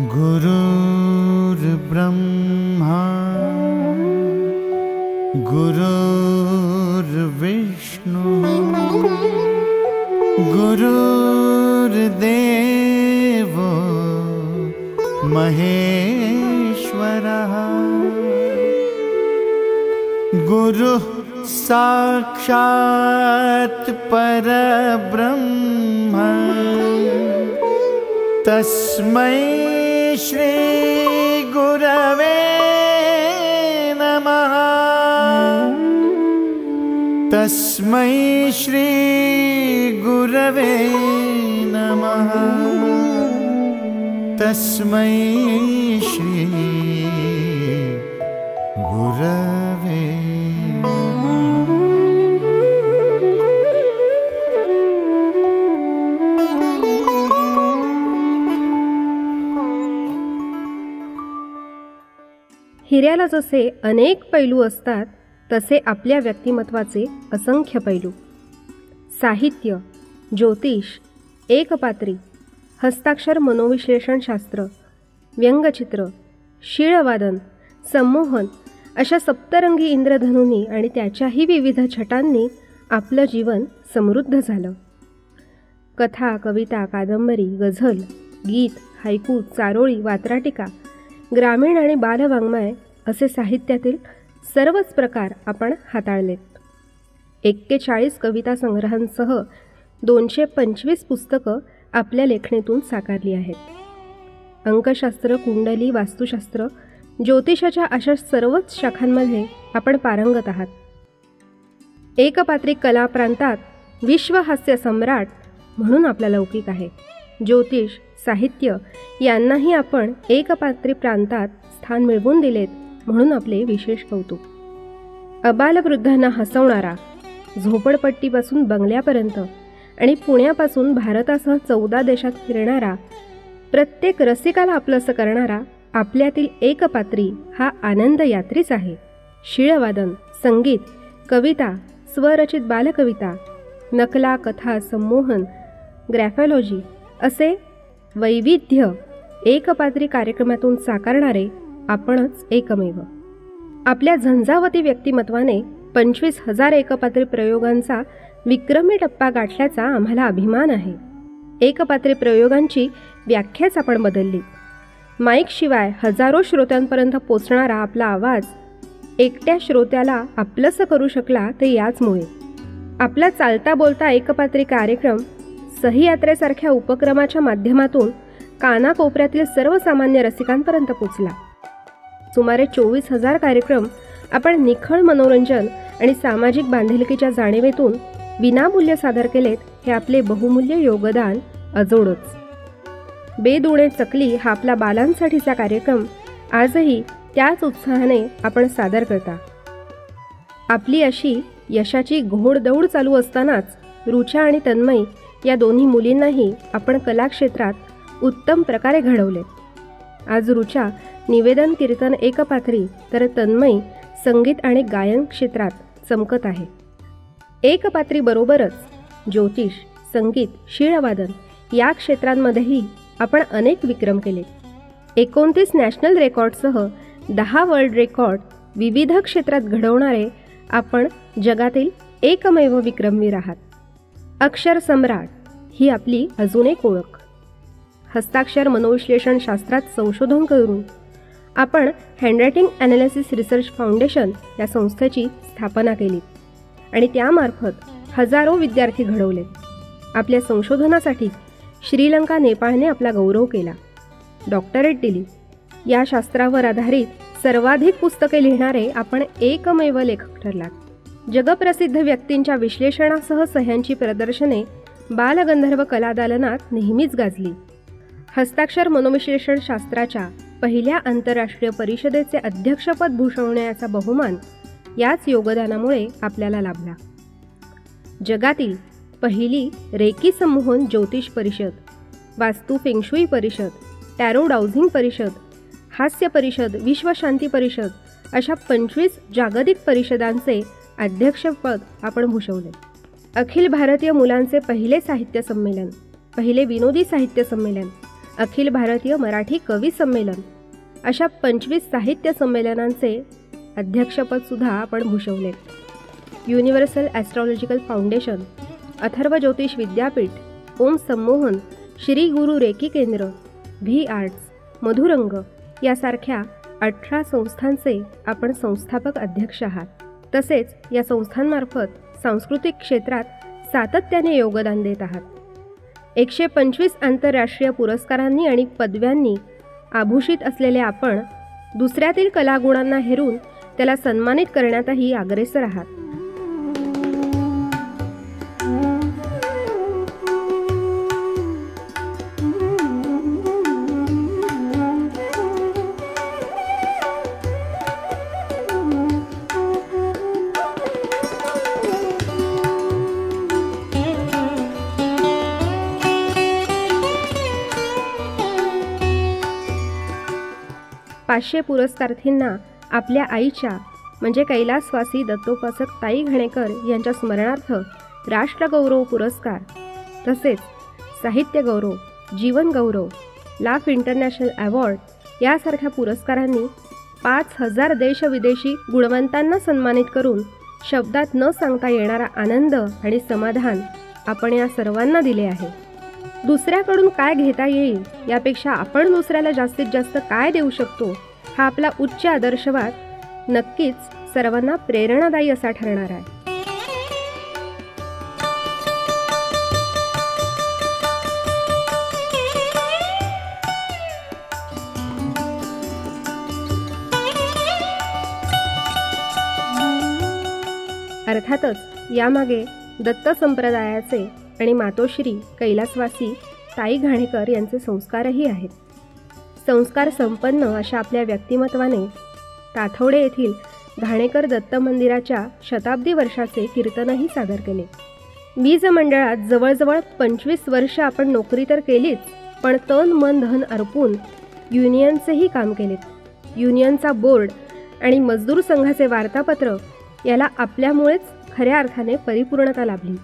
गुरुर्ब्रह्मा गुरुर्विष्णु गुरुर्देवो महेश्वरः गुरुः साक्षात् परब्रह्म तस्मै श्री गुरवे नमः। तस्मै श्री गुरवे नमः। तस्मै श्री गुरवे हिऱ्याला जसे अनेक पैलू असतात तसे आपल्या व्यक्तिमत्वाचे असंख्य पैलू. साहित्य, ज्योतिष, एकपात्री, हस्ताक्षर मनोविश्लेषणशास्त्र, व्यंगचित्र, शीळवादन, संमोहन अशा सप्तरंगी इंद्रधनूंनी आणि त्याच्याही विविध छटांनी आपलं जीवन समृद्ध झालं. कथा, कविता, कादंबरी, गझल, गीत, हायकू, चारोळी, वात्राटिका, ग्रामीण आणि बालवाङ्मय असे साहित्यातील सर्वच प्रकार आपण हाताळलेत. 41 कविता संग्रहांसह 225 पुस्तकं आपल्या लेखणीतून साकारली आहेत. अंकशास्त्र, कुंडली, वास्तुशास्त्र, ज्योतिषाच्या अशा सर्वच शाखांमध्ये आपण पारंगत आहात. एकपात्री कला प्रांतात विश्वहास्य सम्राट म्हणून आपला लौकिक आहे. ज्योतिष, साहित्य यांनाही आपण एकपात्री प्रांतात स्थान मिळवून दिलेत म्हणून आपले विशेष कौतुक. अबालवृद्धांना हसवणारा, झोपडपट्टीपासून बंगल्यापर्यंत आणि पुण्यापासून भारतासह 14 देशात फिरणारा, प्रत्येक रसिकाला आपलंसं करणारा आपल्यातील एकपात्री हा आनंद यात्रीच आहे. शीळवादन, संगीत, कविता, स्वरचित बालकविता, नकला, कथा, संमोहन, ग्रॅफॉलॉजी असे वैविध्य एकपात्री कार्यक्रमातून साकारणारे आपणच एकमेव. आपल्या झंझावती व्यक्तिमत्वाने 25,000 एकपात्री प्रयोगांचा विक्रमी टप्पा गाठल्याचा आम्हाला अभिमान आहे. एकपात्री प्रयोगांची व्याख्याच आपण बदलली. माईकशिवाय हजारो श्रोत्यांपर्यंत पोचणारा आपला आवाज एकट्या श्रोत्याला आपलंसं करू शकला ते याचमुळे. आपला चालता बोलता एकपात्री कार्यक्रम सहीयात्रेसारख्या उपक्रमाच्या माध्यमातून कानाकोपऱ्यातील सर्वसामान्य रसिकांपर्यंत पोचला. सुमारे 24,000 कार्यक्रम आपण निखळ मनोरंजन आणि सामाजिक बांधिलकीच्या जाणीवेतून विनामूल्य सादर केलेत हे आपले बहुमूल्य योगदान अजोडच. बेदुणे चकली हा आपला बालांसाठीचा कार्यक्रम आजही त्याच उत्साहाने आपण सादर करता. आपली अशी यशाची घोडदौड चालू असतानाच रुचा आणि तन्मयी या दोन्ही मुलींनाही आपण कलाक्षेत्रात उत्तम प्रकारे घडवले. आज रुचा निवेदन, कीर्तन, एकपात्री तर तन्मयी संगीत आणि गायन क्षेत्रात चमकत आहे. एकपात्रीबरोबरच ज्योतिष, संगीत, शीळवादन या क्षेत्रांमध्येही आपण अनेक विक्रम केले. 29 नॅशनल रेकॉर्डसह 10 वर्ल्ड रेकॉर्ड विविध क्षेत्रात घडवणारे आपण जगातील एकमेव विक्रमवीर आहात. अक्षर सम्राट ही आपली अजून एक ओळख. हस्ताक्षर मनोविश्लेषण शास्त्रात संशोधन करून आपण हँडरायटिंग ॲनालिसिस रिसर्च फाउंडेशन या संस्थेची स्थापना केली आणि त्यामार्फत हजारो विद्यार्थी घडवले. आपल्या संशोधनासाठी श्रीलंका, नेपाळने आपला गौरव केला, डॉक्टरेट दिली. या शास्त्रावर आधारित सर्वाधिक पुस्तके लिहिणारे आपण एकमेव लेखक ठरलात. जगप्रसिद्ध व्यक्तींच्या विश्लेषणासह सह्यांची प्रदर्शने बालगंधर्व कलादालनात नेहमीच गाजली. हस्ताक्षर मनोविश्लेषण शास्त्राच्या पहिल्या आंतरराष्ट्रीय परिषदेचे अध्यक्षपद भूषवण्याचा बहुमान याच योगदानामुळे आपल्याला लाभला. जगातील पहिली रेकी संमोहन ज्योतिष परिषद, वास्तू फेंगशुई परिषद, टॅरो डाउझिंग परिषद, हास्य परिषद, विश्वशांती परिषद अशा 25 जागतिक परिषदांचे अध्यक्षपद आपण भूषवले. अखिल भारतीय मुलांचे पहिले साहित्य संमेलन, पहिले विनोदी साहित्य संमेलन, अखिल भारतीय मराठी कवी संमेलन अशा 25 साहित्य संमेलनांचे अध्यक्षपदसुद्धा आपण भूषवले. युनिव्हर्सल ॲस्ट्रॉलॉजिकल फाउंडेशन, अथर्व ज्योतिष विद्यापीठ, ओम सम्मोहन, श्री गुरु रेकी केंद्र, व्ही आर्ट्स, मधुरंग यासारख्या 18 संस्थांचे आपण संस्थापक अध्यक्ष आहात. तसेच या संस्थांमार्फत सांस्कृतिक क्षेत्रात सातत्याने योगदान देत आहात. 125 आंतरराष्ट्रीय पुरस्कारांनी आणि पदव्यांनी आभूषित असलेले आपण दुसऱ्यातील कलागुणांना हेरून त्याला सन्मानित करण्यातही अग्रेसर आहात. पाचशे पुरस्कारार्थींना आपल्या आईच्या म्हणजे कैलासवासी दत्तोपासक ताई घाणेकर यांच्या स्मरणार्थ राष्ट्रगौरव पुरस्कार, तसेच साहित्य गौरव, जीवन गौरव, लाफ इंटरनॅशनल अवॉर्ड यासारख्या पुरस्कारांनी 5000 देशविदेशी गुणवंतांना सन्मानित करून शब्दात न सांगता येणारा आनंद आणि समाधान आपण या सर्वांना दिले आहे. दुसऱ्याकडून काय घेता येईल यापेक्षा आपण दुसऱ्याला जास्तीत जास्त काय देऊ शकतो हा आपला उच्च आदर्शवाद नक्कीच सर्वांना प्रेरणादायी असा ठरणार आहे. अर्थातच यामागे दत्त संप्रदायाचे आणि मातोश्री कैलासवासी ताई घाणेकर यांचे संस्कारही आहेत. संस्कार संपन्न अशा आपल्या व्यक्तिमत्वाने ताथवडे येथील घाणेकर दत्त मंदिराच्या शताब्दी वर्षाचे कीर्तनही सादर केले. वीज मंडळात जवळजवळ 25 वर्ष आपण नोकरी तर केलीच, पण तन मन धन अर्पून युनियनचेही काम केलेत. युनियनचा बोर्ड आणि मजदूर संघाचे वार्तापत्र याला आपल्यामुळेच खऱ्या अर्थाने परिपूर्णता लाभली.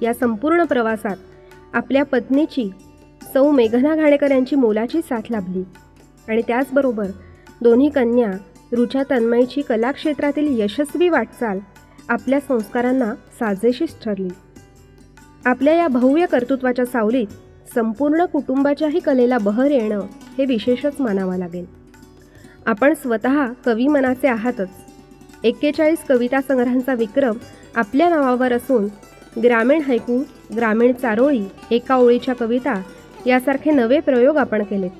या संपूर्ण प्रवासात आपल्या पत्नीची सौ मेघना घाणेकर यांची मोलाची साथ लाभली आणि त्याचबरोबर दोन्ही कन्या रुचा तन्मयीची कलाक्षेत्रातील यशस्वी वाटचाल आपल्या संस्कारांना साजेशीच ठरली. आपल्या या भव्य कर्तृत्वाच्या सावलीत संपूर्ण कुटुंबाच्याही कलेला बहर येणं हे विशेषच मानावं लागेल. आपण स्वतः कवी मनाचे आहातच. 41 कविता संग्रहांचा विक्रम आपल्या नावावर असून ग्रामीण हैकू, ग्रामीण चारोळी, एका ओळीच्या कविता यासारखे नवे प्रयोग आपण केलेत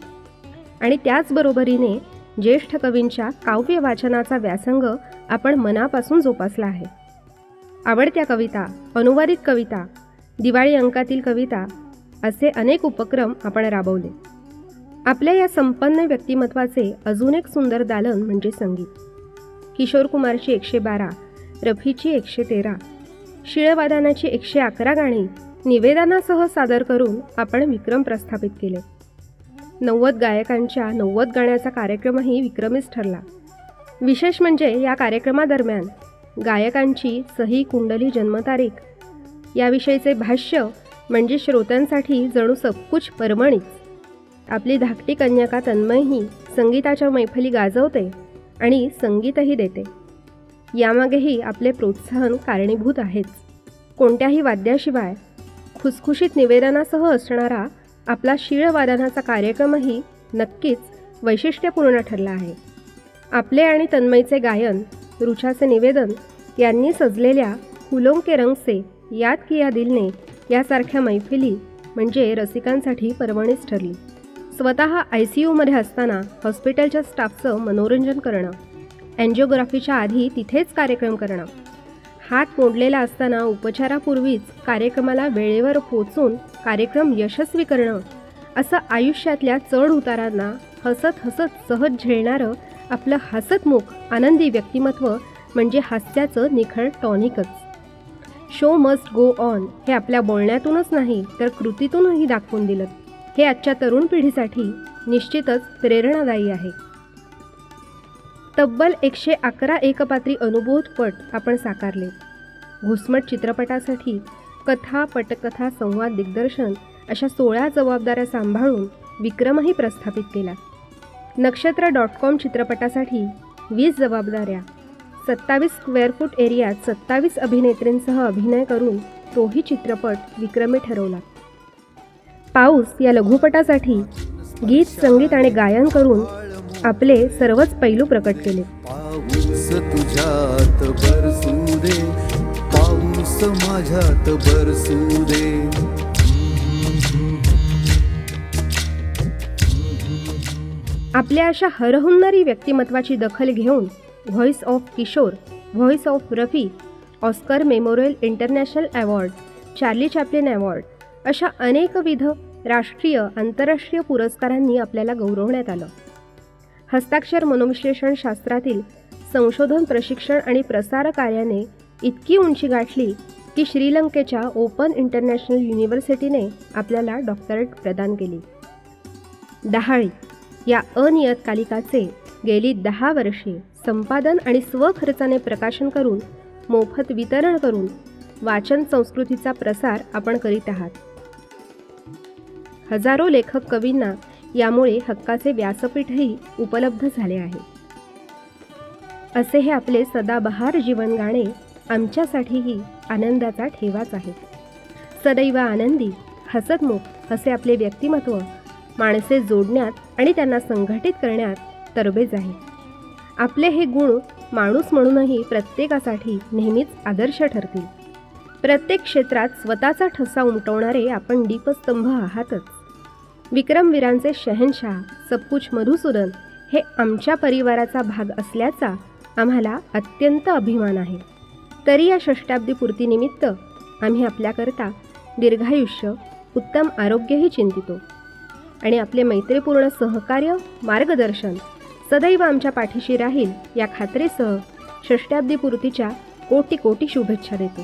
आणि त्याचबरोबरीने ज्येष्ठ कवींच्या काव्य वाचनाचा व्यासंग आपण मनापासून जोपासला आहे. आवडत्या कविता, अनुवादित कविता, दिवाळी अंकातील कविता असे अनेक उपक्रम आपण राबवले. आपल्या या संपन्न व्यक्तिमत्वाचे अजून एक सुंदर दालन म्हणजे संगीत. किशोर कुमारची 112, रफीची 113, शिळवादनाची 111 गाणी निवेदनासह सादर करून आपण विक्रम प्रस्थापित केले. 90 गायकांच्या 90 गाण्याचा कार्यक्रमही विक्रमीच ठरला. विशेष म्हणजे या कार्यक्रमादरम्यान गायकांची सही, कुंडली, जन्मतारीख याविषयीचे भाष्य म्हणजे श्रोत्यांसाठी जणू सबकुछ पर्वणीच. आपली धाकटी कन्यका तन्मयही संगीताच्या मैफली गाजवते आणि संगीतही देते. यामागेही आपले प्रोत्साहन कारणीभूत आहेच. कोणत्याही वाद्याशिवाय खुसखुशीत निवेदनासह असणारा आपला शीळवादनाचा कार्यक्रमही नक्कीच वैशिष्ट्यपूर्ण ठरला आहे. आपले आणि तन्मयीचे गायन, रुचाचे निवेदन यांनी सजलेल्या फुलों के रंग से याद किया दिल ने यासारख्या मैफिली म्हणजे रसिकांसाठी पर्वणीच ठरली. स्वतः ICUमध्ये असताना हॉस्पिटलच्या स्टाफचं मनोरंजन करणं, एन्जिओग्राफीच्या आधी तिथेच कार्यक्रम करणं, हात मोडलेला असताना उपचारापूर्वीच कार्यक्रमाला वेळेवर पोचून कार्यक्रम यशस्वी करणं, असं आयुष्यातल्या चढ उतारांना हसत हसत सहज झेलणारं आपलं हसतमुख आनंदी व्यक्तिमत्व म्हणजे हास्याचं निखळ टॉनिकच. शो मस्ट गो ऑन हे आपल्या बोलण्यातूनच नाही तर कृतीतूनही दाखवून दिलं. हे आजच्या तरुण पिढीसाठी निश्चितच प्रेरणादायी आहे. तब्बल 111 एकपात्री अनुभूतपट आपण साकारले. घुसमट चित्रपटासाठी कथा, पटकथा, संवाद दिग्दर्शन अशा 16 जबाबदाऱ्या सांभाळून विक्रमही प्रस्थापित केला. नक्षत्र.com चित्रपटासाठी 20 जबाबदाऱ्या, 27 स्क्वेअर फूट एरियात 27 अभिनेत्रींसह अभिनय करून तोही चित्रपट विक्रमी ठरवला. पाऊस या लघुपटासाठी गीत, संगीत आणि गायन करून आपले सर्वच पैलू प्रकट केले. पाऊस तुझ्यात बरसू दे, पाऊस माझ्यात बरसू दे. आपल्या अशा हरहुन्नरी व्यक्तिमत्वाची दखल घेऊन voice of Kishore, voice of Rafi, Oscar memorial international award, Charlie Chaplin award अशा अनेकविध राष्ट्रीय, आंतरराष्ट्रीय पुरस्कारांनी आपल्याला गौरवण्यात आलं. हस्ताक्षर मनोविश्लेषण शास्त्रातील संशोधन, प्रशिक्षण आणि प्रसार कार्याने इतकी उंची गाठली की श्रीलंकेच्या ओपन इंटरनॅशनल युनिव्हर्सिटीने आपल्याला डॉक्टरेट प्रदान केली. डहाळी या अनियतकालिकाचे गेली 10 वर्षे संपादन आणि स्वखर्चाने प्रकाशन करून, मोफत वितरण करून वाचन संस्कृतीचा प्रसार आपण करीत आहात. हजारो लेखक कवींना यामुळे हक्काचे व्यासपीठही उपलब्ध झाले आहे. असे हे आपले सदाबहार जीवन गाणे आमच्यासाठीही आनंदाचा ठेवाच आहे. सदैव आनंदी, हसतमुख असे आपले व्यक्तिमत्व माणसे जोडण्यात आणि त्यांना संघटित करण्यात तरबेज आहे. आपले हे गुण माणूस म्हणूनही प्रत्येकासाठी नेहमीच आदर्श ठरतील. प्रत्येक क्षेत्रात स्वतःचा ठसा उमटवणारे आपण दीपस्तंभ आहातच. विक्रमवीरांचे शहनशाह सबकुछ मधुसूदन हे आमच्या परिवाराचा भाग असल्याचा आम्हाला अत्यंत अभिमान आहे. तरी या षष्टाब्दी पूर्तीनिमित्त आम्ही आपल्याकरता दीर्घायुष्य, उत्तम आरोग्यही चिंतितो आणि आपले मैत्रीपूर्ण सहकार्य, मार्गदर्शन सदैव आमच्या पाठीशी राहील या खात्रीसह षष्टाब्दी पूर्तीच्या कोटी कोटी शुभेच्छा देतो.